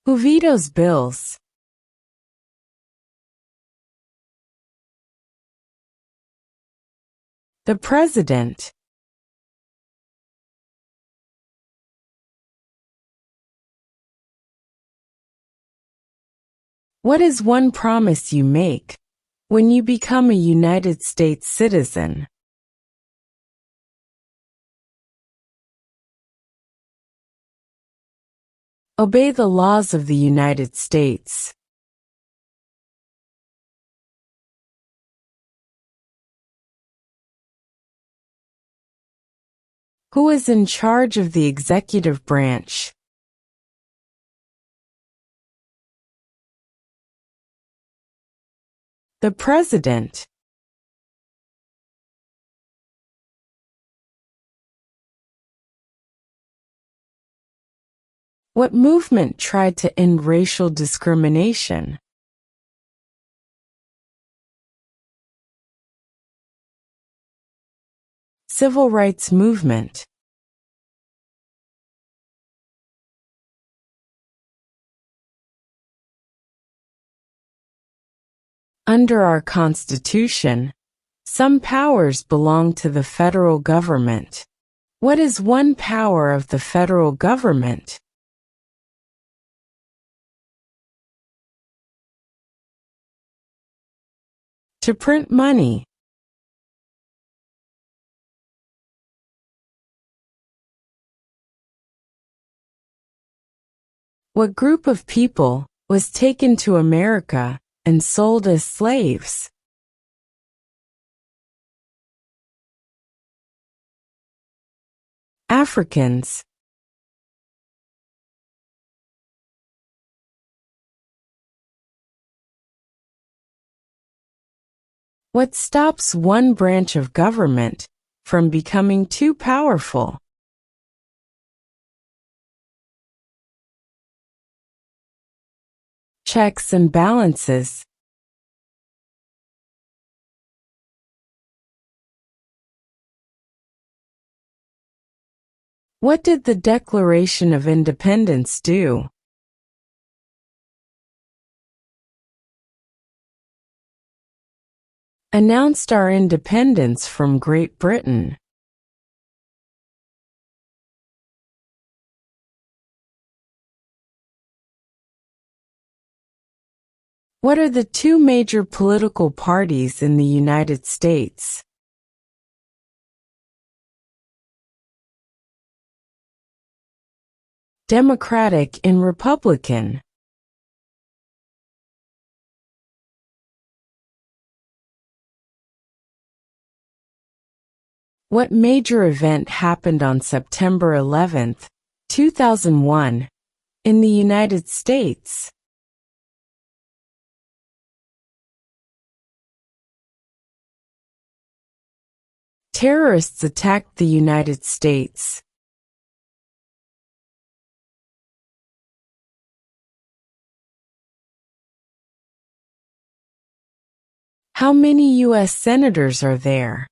Who vetoes bills? The President. What is one promise you make when you become a United States citizen? Obey the laws of the United States. Who is in charge of the executive branch? The President. What movement tried to end racial discrimination? Civil rights movement. Under our Constitution, some powers belong to the federal government. What is one power of the federal government? To print money. What group of people was taken to America and sold as slaves? Africans. What stops one branch of government from becoming too powerful? Checks and balances. What did the Declaration of Independence do? Announced our independence from Great Britain. What are the two major political parties in the United States? Democratic and Republican. What major event happened on September 11, 2001, in the United States? Terrorists attacked the United States. How many U.S. senators are there?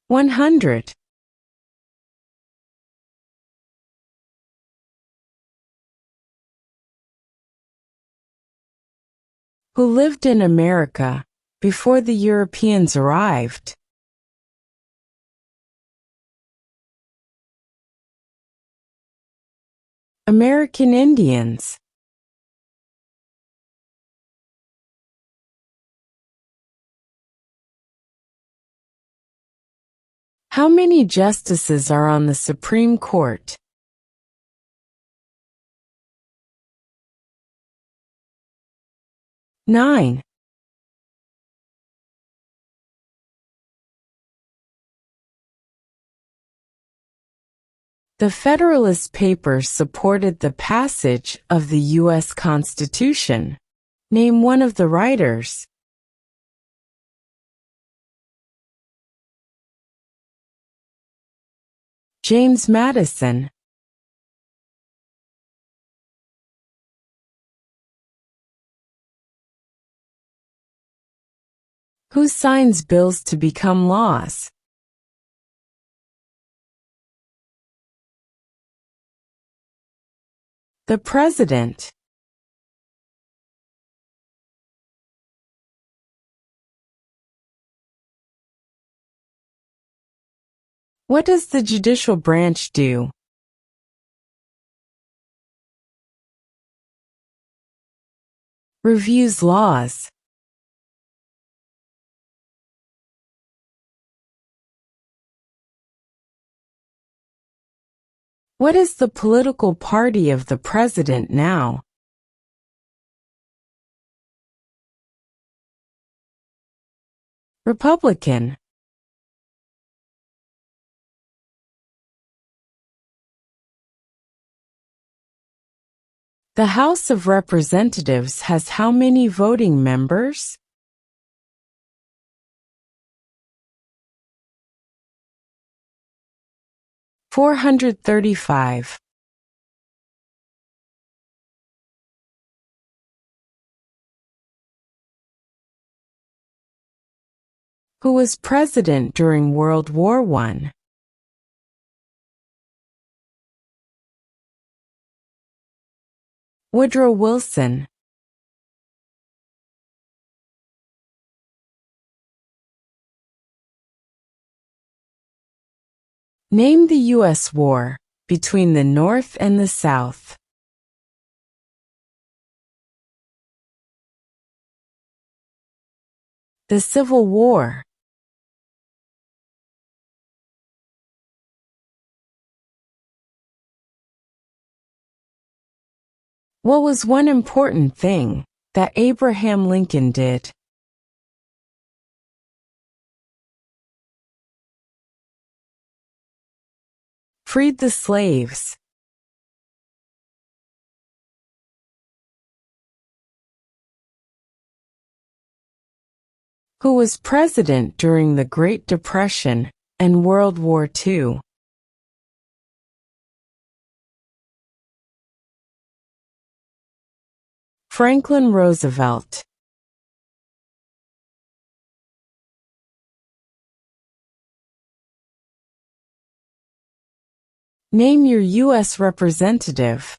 100. Who lived in America before the Europeans arrived? American Indians. How many justices are on the Supreme Court? 9. The Federalist Papers supported the passage of the U.S. Constitution. Name one of the writers. James Madison. Who signs bills to become laws? The President. What does the judicial branch do? Reviews laws. What is the political party of the president now? Republican. The House of Representatives has how many voting members? 435. Who was president during World War I? Woodrow Wilson. Name the U.S. war between the North and the South. The Civil War. What was one important thing that Abraham Lincoln did? Freed the slaves. Who was president during the Great Depression and World War II? Franklin Roosevelt. Name your U.S. representative.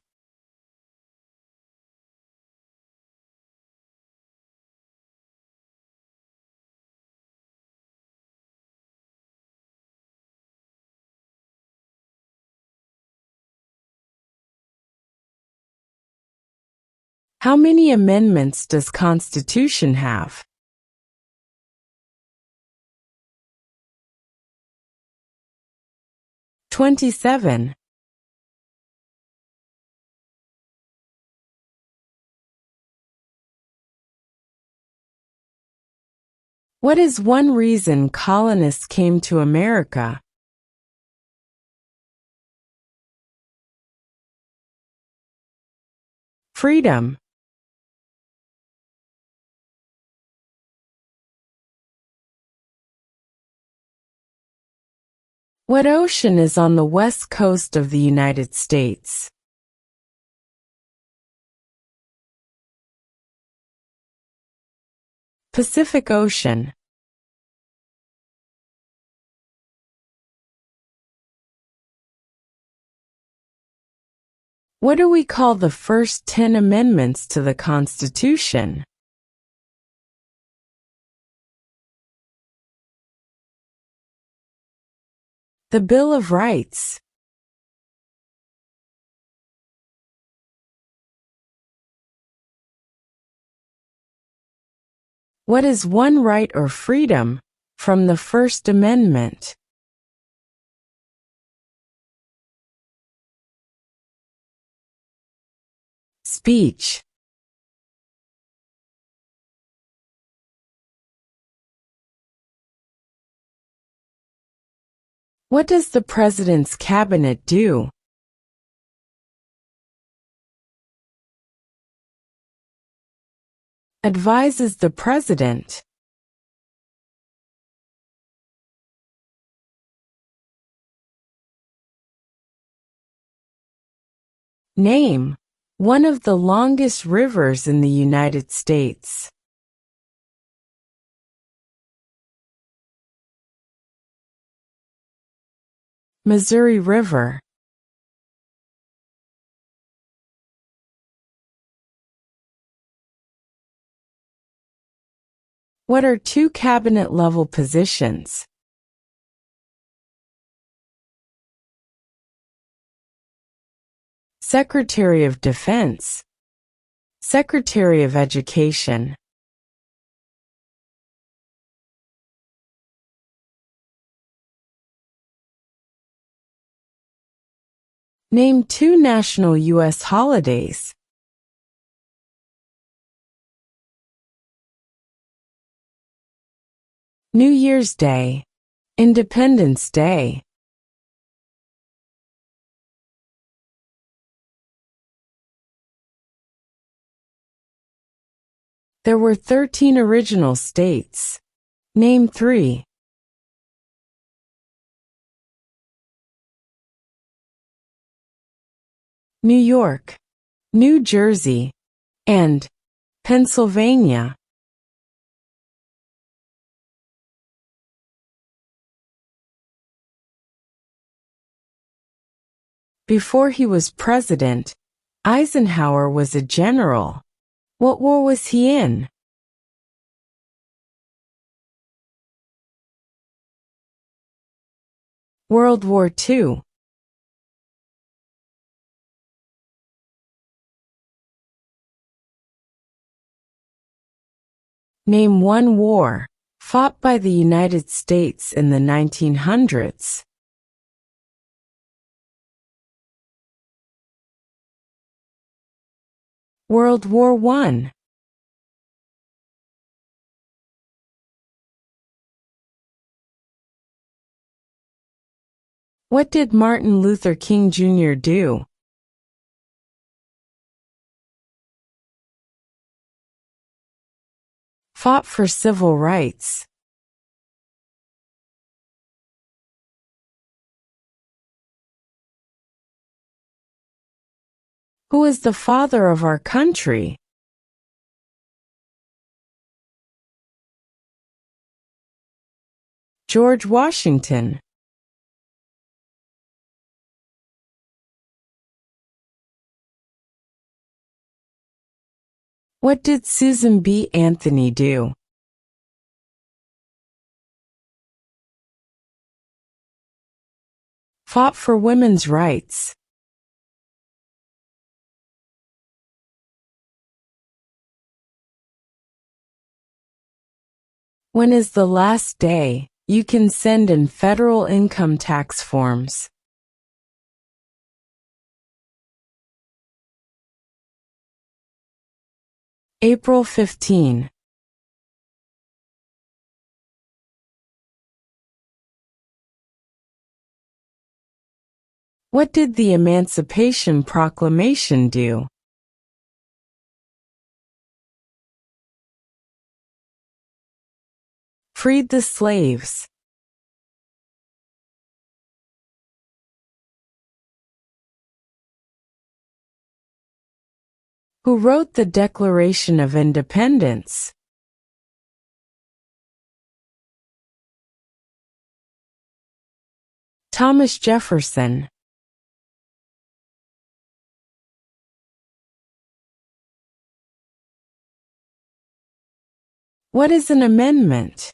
How many amendments does Constitution have? 27. What is one reason colonists came to America? Freedom. What ocean is on the west coast of the United States? Pacific Ocean. What do we call the first 10 amendments to the Constitution? The Bill of Rights. What is one right or freedom from the First Amendment? Speech. What does the President's cabinet do? Advises the President. Name one of the longest rivers in the United States. Missouri River. What are two cabinet-level positions? Secretary of Defense, Secretary of Education. Name two national U.S. holidays. New Year's Day, Independence Day. There were 13 original states. Name three. New York, New Jersey, and Pennsylvania. Before he was president, Eisenhower was a general. What war was he in? World War II. Name one war fought by the United States in the 1900s. World War I. What did Martin Luther King Jr. do? Fought for civil rights. Who is the father of our country? George Washington. What did Susan B. Anthony do? Fought for women's rights. When is the last day you can send in federal income tax forms? April 15. What did the Emancipation Proclamation do? Freed the slaves. Who wrote the Declaration of Independence? Thomas Jefferson. What is an amendment?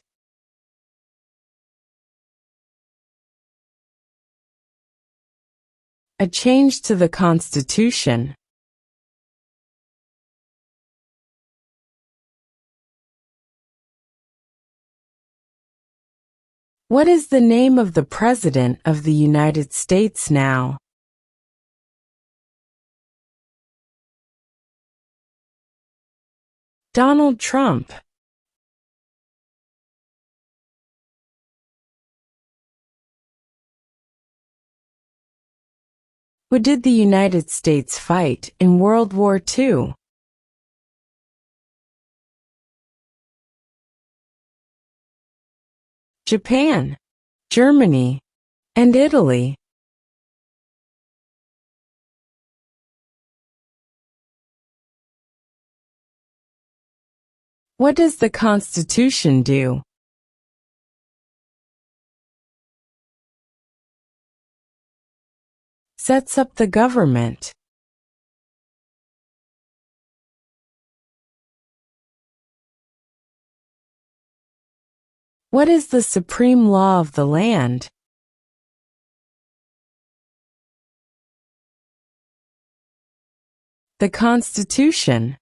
A change to the Constitution. What is the name of the President of the United States now? Donald Trump. Who did the United States fight in World War II? Japan, Germany, and Italy. What does the Constitution do? Sets up the government. What is the supreme law of the land? The Constitution.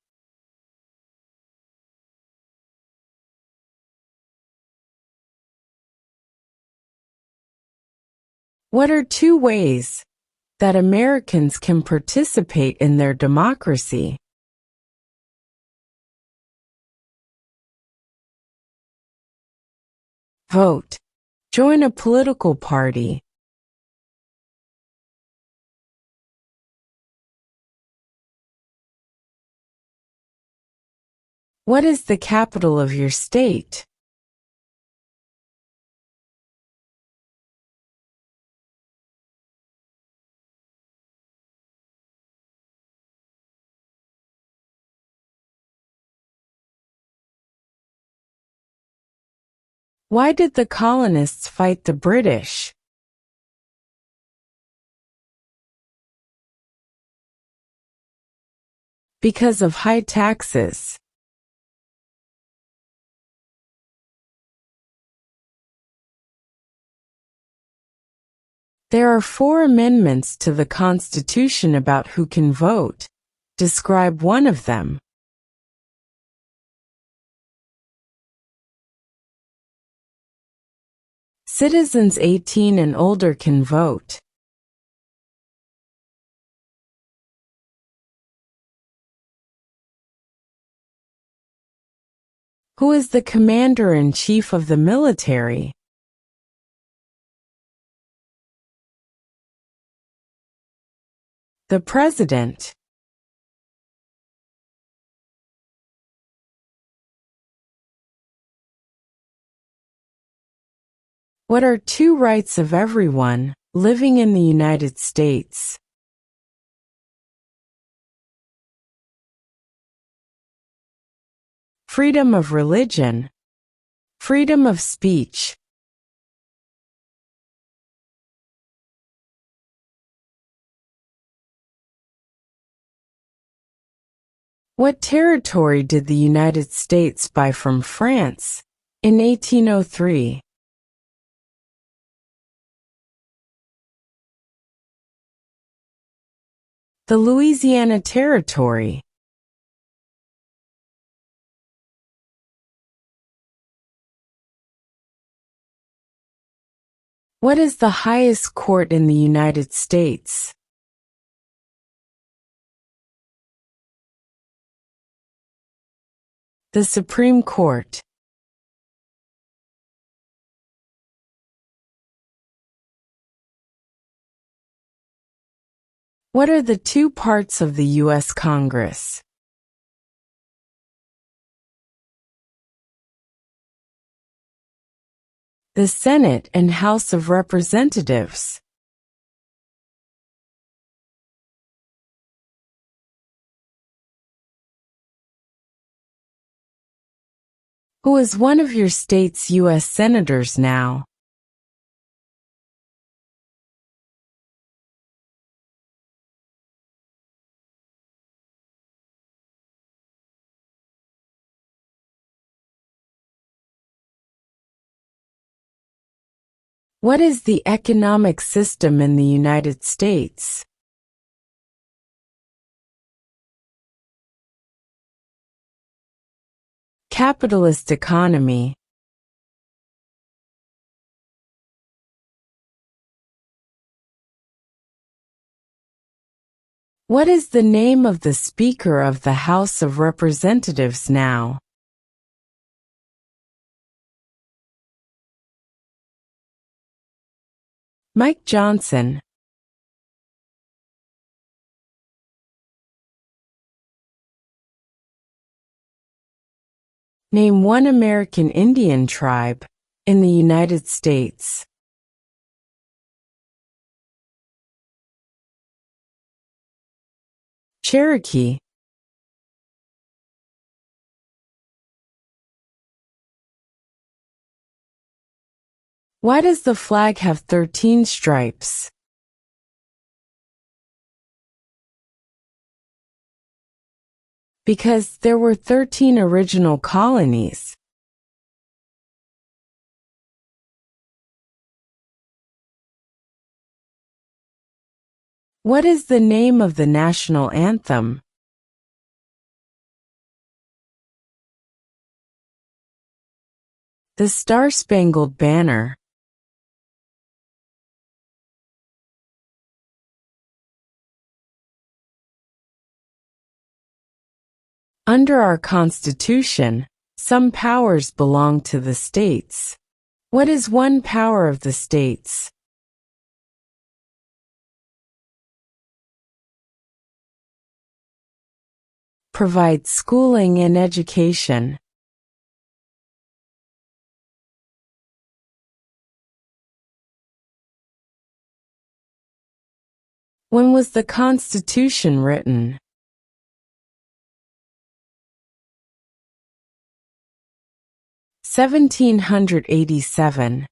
What are two ways that Americans can participate in their democracy? Vote. Join a political party. What is the capital of your state? Why did the colonists fight the British? Because of high taxes. There are 4 amendments to the Constitution about who can vote. Describe one of them. Citizens 18 and older can vote. Who is the commander-in-chief of the military? The president. What are 2 rights of everyone living in the United States? Freedom of religion. Freedom of speech. What territory did the United States buy from France in 1803? The Louisiana Territory. What is the highest court in the United States? The Supreme Court. What are the 2 parts of the U.S. Congress? The Senate and House of Representatives. Who is one of your state's U.S. senators now? What is the economic system in the United States? Capitalist economy. What is the name of the Speaker of the House of Representatives now? Mike Johnson. Name one American Indian tribe in the United States. Cherokee. Why does the flag have 13 stripes? Because there were 13 original colonies. What is the name of the national anthem? The Star-Spangled Banner. Under our Constitution, some powers belong to the states. What is one power of the states? Provide schooling and education. When was the Constitution written? (1787).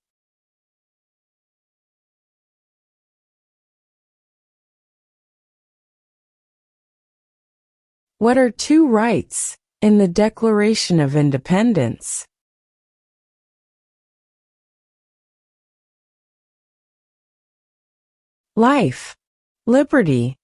What are two rights in the Declaration of Independence? Life, liberty.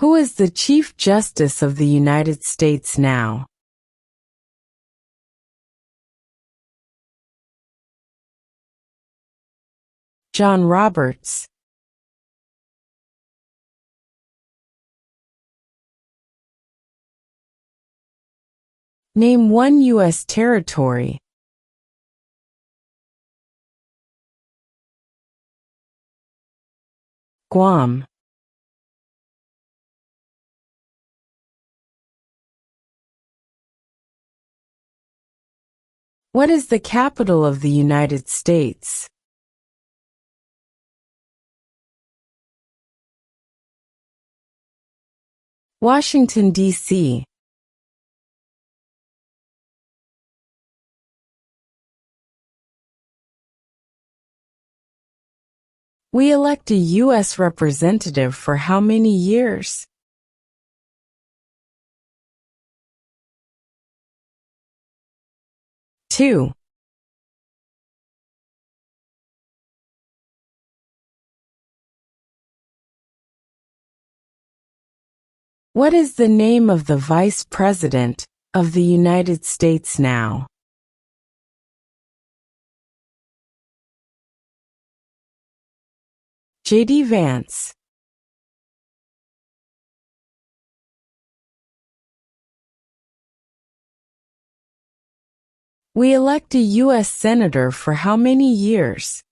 Who is the Chief Justice of the United States now? John Roberts. Name one U.S. territory. Guam. What is the capital of the United States? Washington, D.C. We elect a U.S. representative for how many years? 2. What is the name of the Vice President of the United States now? J.D. Vance. We elect a U.S. Senator for how many years?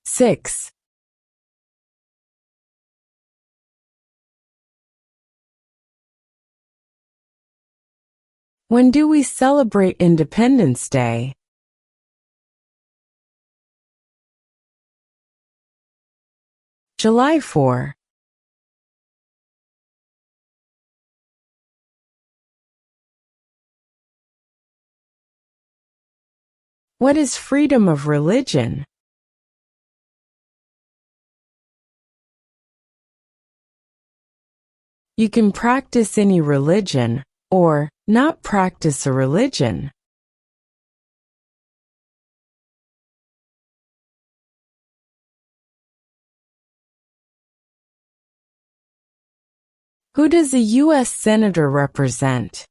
6. When do we celebrate Independence Day? July 4. What is freedom of religion? You can practice any religion, or not practice a religion. Who does a U.S. Senator represent?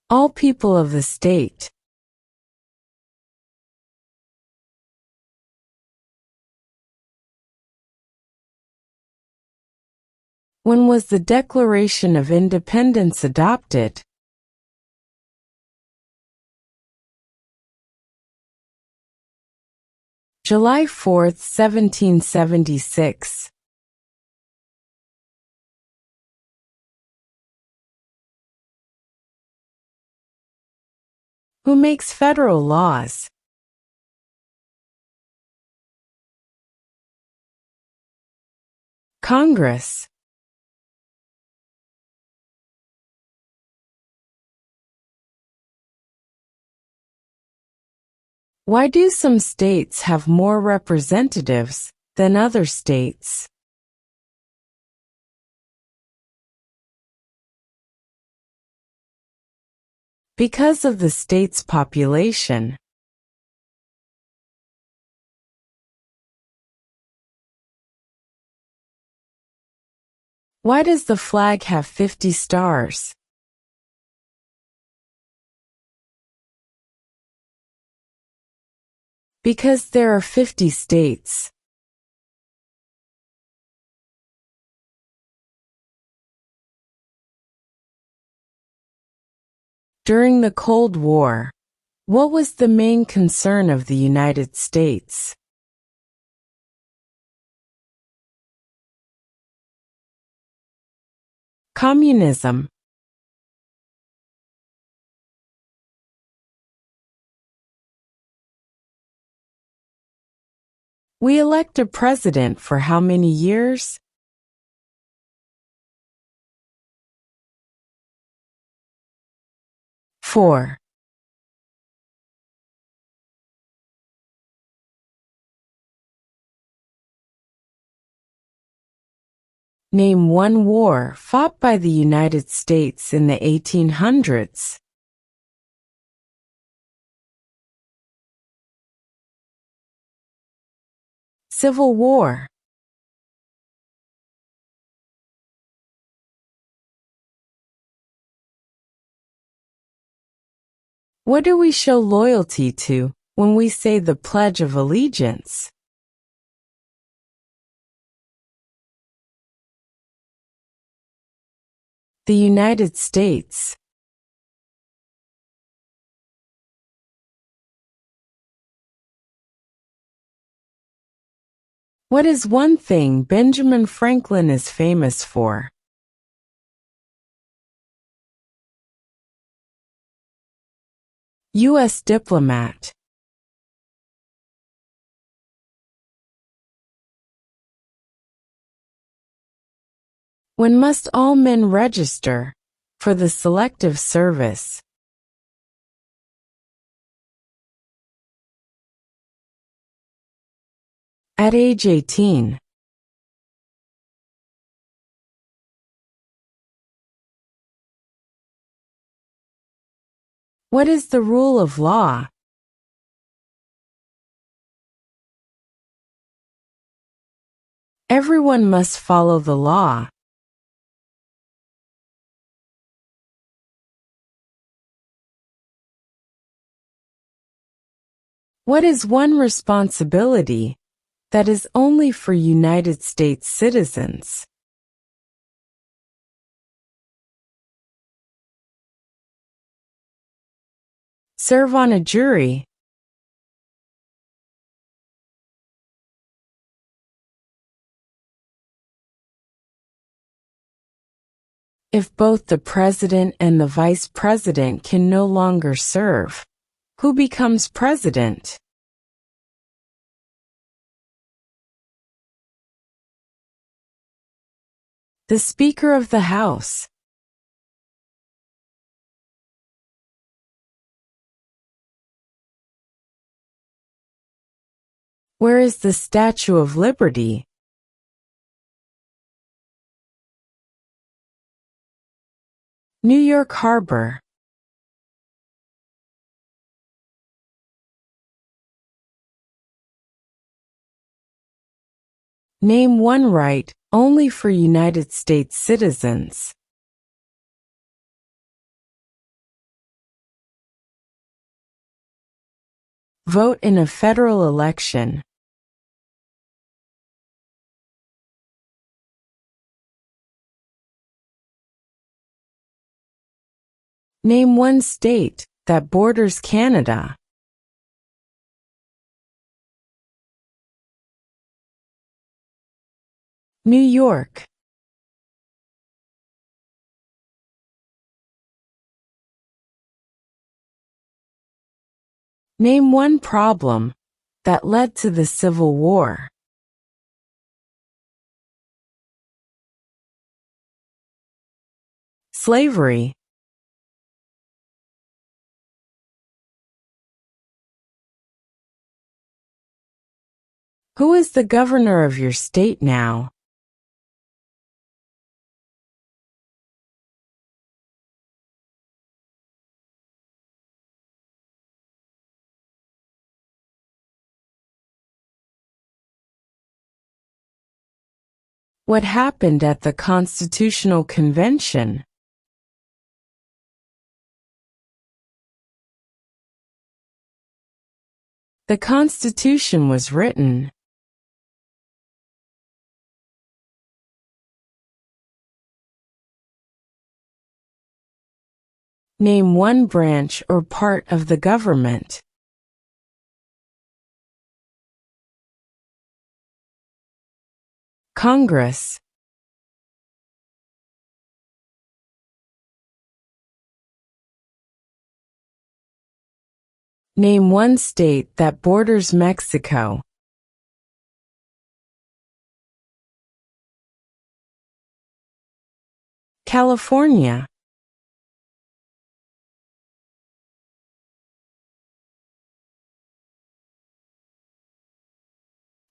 All people of the state. When was the Declaration of Independence adopted? July 4, 1776. Who makes federal laws? Congress. Why do some states have more representatives than other states? Because of the state's population. Why does the flag have 50 stars? Because there are 50 states. During the Cold War, what was the main concern of the United States? Communism. We elect a president for how many years? Four. Name one war fought by the United States in the 1800s. Civil War. What do we show loyalty to when we say the Pledge of Allegiance? The United States. What is one thing Benjamin Franklin is famous for? U.S. diplomat. When must all men register for the Selective Service? At age 18. What is the rule of law? Everyone must follow the law. What is one responsibility that is only for United States citizens? Serve on a jury. If both the president and the vice president can no longer serve, who becomes president? The Speaker of the House. Where is the Statue of Liberty? New York Harbor. Name one right only for United States citizens. Vote in a federal election. Name one state that borders Canada. New York. Name one problem that led to the Civil War. Slavery. Who is the governor of your state now? What happened at the Constitutional Convention? The Constitution was written. Name one branch or part of the government. Congress. Name one state that borders Mexico. California.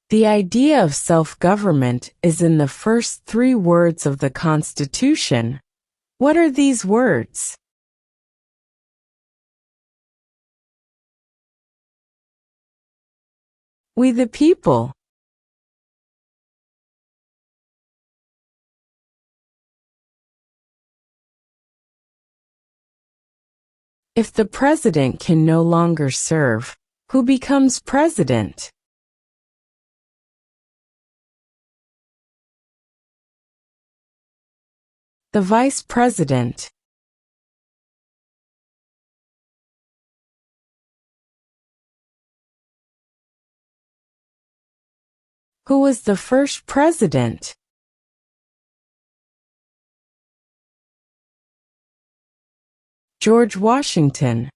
The idea of self-government is in the first 3 words of the Constitution. What are these words? We the people. If the president can no longer serve, who becomes president? The vice president. Who was the first president? George Washington.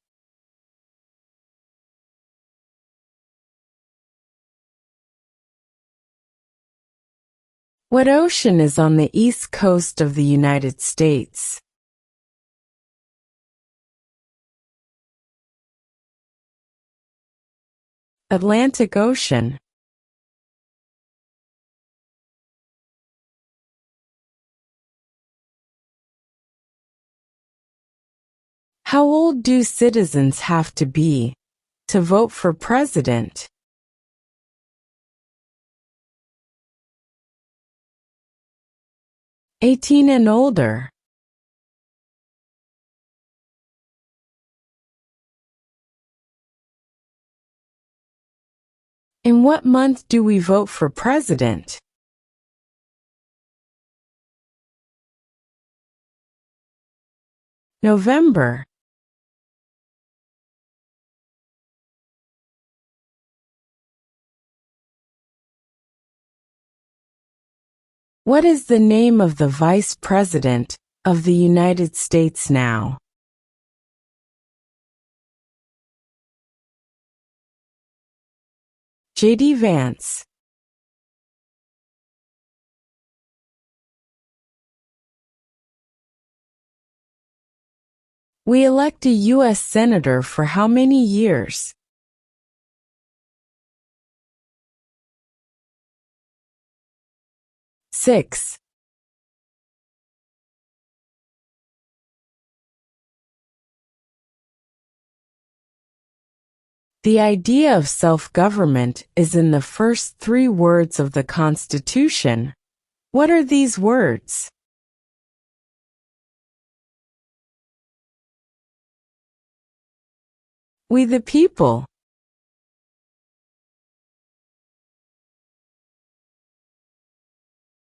What ocean is on the east coast of the United States? Atlantic Ocean. How old do citizens have to be to vote for president? 18 and older. In what month do we vote for president? November. What is the name of the Vice President of the United States now? J.D. Vance. We elect a U.S. Senator for how many years? 6. The idea of self-government is in the first 3 words of the Constitution. What are these words? We the people.